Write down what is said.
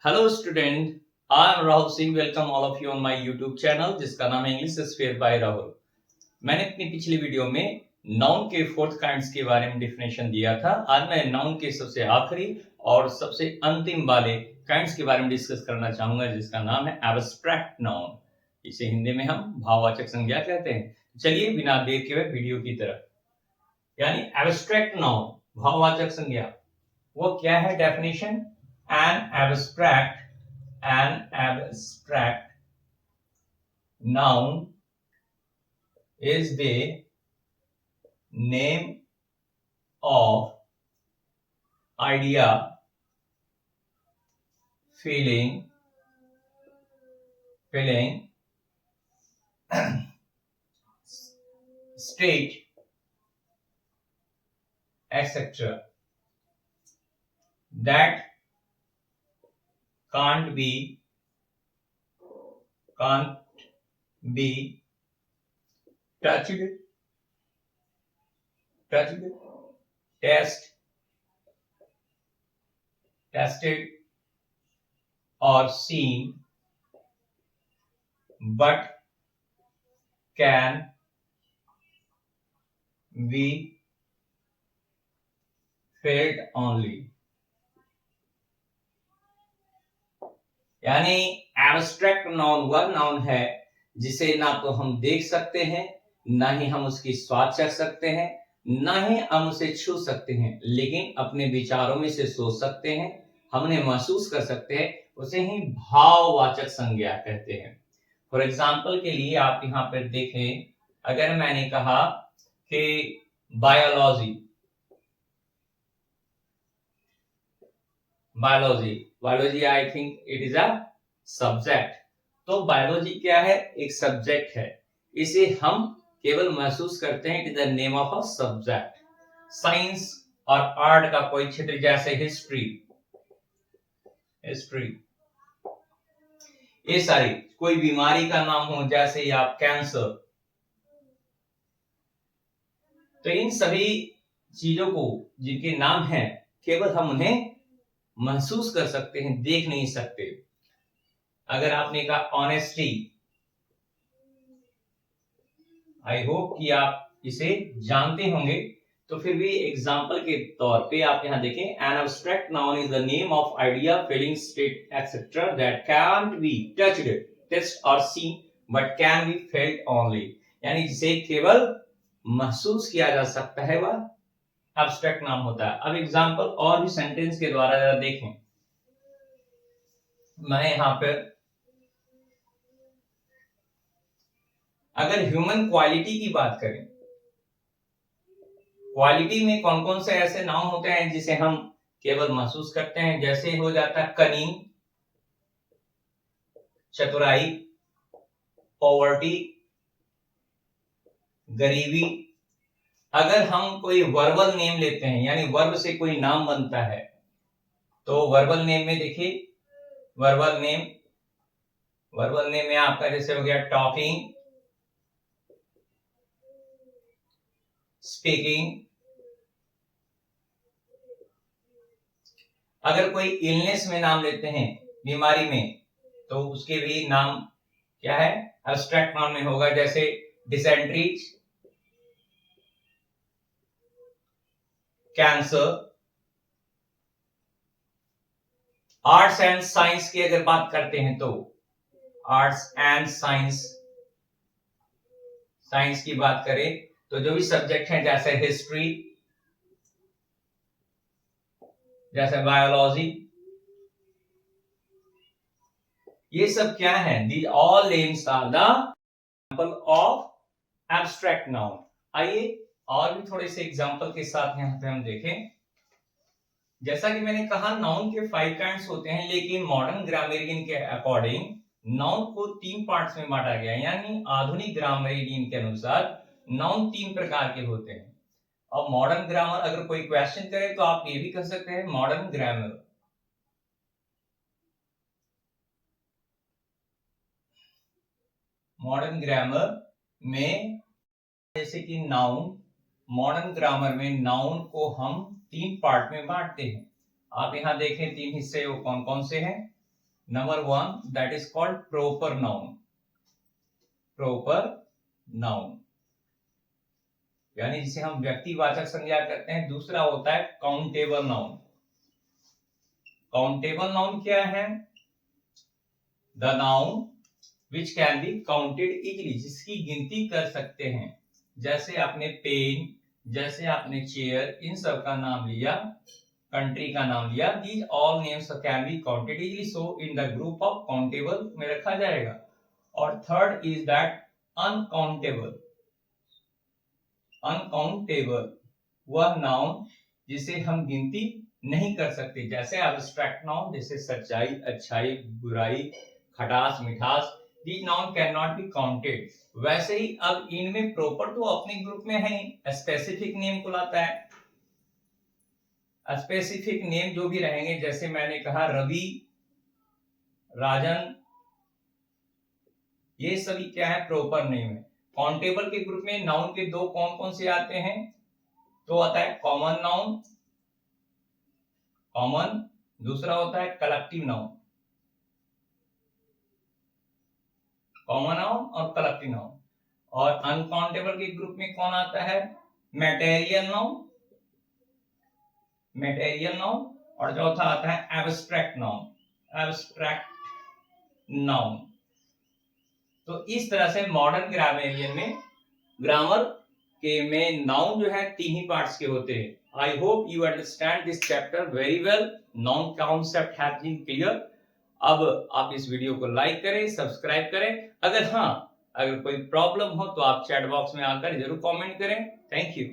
Hello student, I am Rahul Singh. Welcome all of you on my YouTube channel जिसका नाम है English sphere bye Rahul. मैंने अपनी पिछली वीडियो में नाउन के फोर्थ काइंड्स के बारे में डिफिनेशन दिया था। आज मैं नाउन के सबसे आखिरी और सबसे अंतिम वाले काइंड्स के बारे में डिस्कस करना चाहूंगा जिसका नाम है एब्स्ट्रैक्ट नाउन। इसे हिंदी में हम भाववाचक संज्ञा कहते हैं। चलिए बिना देर के हुए वीडियो की तरफ, यानी एब्स्ट्रैक्ट नाउन भाववाचक संज्ञा वो क्या है? Definition: an abstract noun is the name of idea, feeling, state, etc. that can't be touched, tested or seen, but can be felt only। यानी एब्स्ट्रैक्ट नाउन वह नाउन है जिसे ना तो हम देख सकते हैं, ना ही हम उसकी स्वाद चख सकते हैं, ना ही हम उसे छू सकते हैं, लेकिन अपने विचारों में से सोच सकते हैं, हमने महसूस कर सकते हैं। उसे ही भाववाचक संज्ञा कहते हैं। फॉर एग्जाम्पल के लिए आप यहाँ पर देखें, अगर मैंने कहा कि biology I think it is a subject. तो बायोलॉजी क्या है? एक सब्जेक्ट है। इसे हम केवल महसूस करते हैं। It is the name of a subject. Science और आर्ट का कोई क्षेत्र जैसे हिस्ट्री, ये सारी कोई बीमारी का नाम हो जैसे आप कैंसर, तो इन सभी चीजों को जिनके नाम हैं केवल हम उन्हें महसूस कर सकते हैं, देख नहीं सकते। अगर आपने कहा ऑनेस्टी, आई होप कि आप इसे जानते होंगे, तो फिर भी एग्जांपल के तौर पे आप यहां देखें, an abstract noun is the name of idea, feeling, state etcetera that can't be touched, taste और seen but can be felt only. यानी जिसे केवल महसूस किया जा सकता है वह एब्स्ट्रैक्ट नाम होता है। अब एग्जांपल और भी सेंटेंस के द्वारा जरा देखें। मैं यहां पर अगर ह्यूमन क्वालिटी की बात करें, क्वालिटी में कौन कौन से ऐसे नाउन होते हैं जिसे हम केवल महसूस करते हैं? जैसे हो जाता है कनिंग, चतुराई, पॉवर्टी, गरीबी। अगर हम कोई वर्बल नेम लेते हैं, यानी वर्ब से कोई नाम बनता है, तो वर्बल नेम में देखिए, वर्बल नेम में आपका जैसे हो गया टॉकिंग, स्पीकिंग। अगर कोई इलनेस में नाम लेते हैं, बीमारी में, तो उसके भी नाम क्या है? एब्स्ट्रैक्ट नाउन में होगा, जैसे dysentery, cancer. Arts and science की अगर बात करते हैं तो आर्ट्स एंड साइंस की बात करें तो जो भी सब्जेक्ट हैं जैसे हिस्ट्री, जैसे बायोलॉजी, ये सब क्या है? The all names are the example of abstract noun. आइए और भी थोड़े से एग्जांपल के साथ यहां पे हम देखें। जैसा कि मैंने कहा, नाउन के 5 काइंड्स होते हैं, लेकिन मॉडर्न ग्रामेरियन के अकॉर्डिंग नाउन को 3 पार्ट्स में बांटा गया है। यानी आधुनिक ग्रामेरियन के अनुसार नाउन 3 प्रकार के होते हैं। अब मॉडर्न ग्रामर अगर कोई क्वेश्चन करे तो आप ये भी कह सकते हैं मॉडर्न ग्रामर। मॉडर्न ग्रामर में जैसे कि नाउन, मॉडर्न ग्रामर में नाउन को हम 3 पार्ट में बांटते हैं। आप यहां देखें 3 हिस्से वो कौन कौन से हैं? Number one, that is called proper noun. Proper noun यानी जिसे हम व्यक्तिवाचक संज्ञा कहते हैं। दूसरा होता है काउंटेबल नाउन। काउंटेबल नाउन क्या है? The noun which can be counted easily, जिसकी गिनती कर सकते हैं। जैसे आपने पेन, जैसे आपने चेयर, इन सब का नाम लिया, कंट्री का नाम लिया, these all names can be counted easily, so in the group of countable में रखा जाएगा। और third is that uncountable. Uncountable वह नाउन जिसे हम गिनती नहीं कर सकते, जैसे एब्स्ट्रैक्ट नाउन, जैसे सच्चाई, अच्छाई, बुराई, खटास, मिठास, these noun cannot be counted। वैसे ही अब इनमें प्रॉपर तो अपने ग्रुप में है, स्पेसिफिक नेम को लाता है। स्पेसिफिक नेम जो भी रहेंगे, जैसे मैंने कहा रवि, राजन, ये सभी क्या है? प्रॉपर नेम है। काउंटेबल के ग्रुप में नाउन के दो कौन कौन से आते हैं? तो आता है कॉमन नाउन, कॉमन, दूसरा होता है कलेक्टिव नाउन। कॉमन नाउन और कलेक्टिव नाउन। और अनकाउंटेबल के ग्रुप में कौन आता है? मटेरियल नाउन, मटेरियल नाउन, और चौथा आता है एब्स्ट्रैक्ट नाउन, एब्स्ट्रैक्ट नाउन। तो इस तरह से मॉडर्न ग्रामेरियन में, ग्रामर के में नाउन जो है 3 ही पार्ट्स के होते हैं। I hope you understand this chapter very well. Noun concept has been clear. अब आप इस वीडियो को लाइक करें, सब्सक्राइब करें। अगर कोई प्रॉब्लम हो तो आप चैट बॉक्स में आकर जरूर कमेंट करें। Thank you.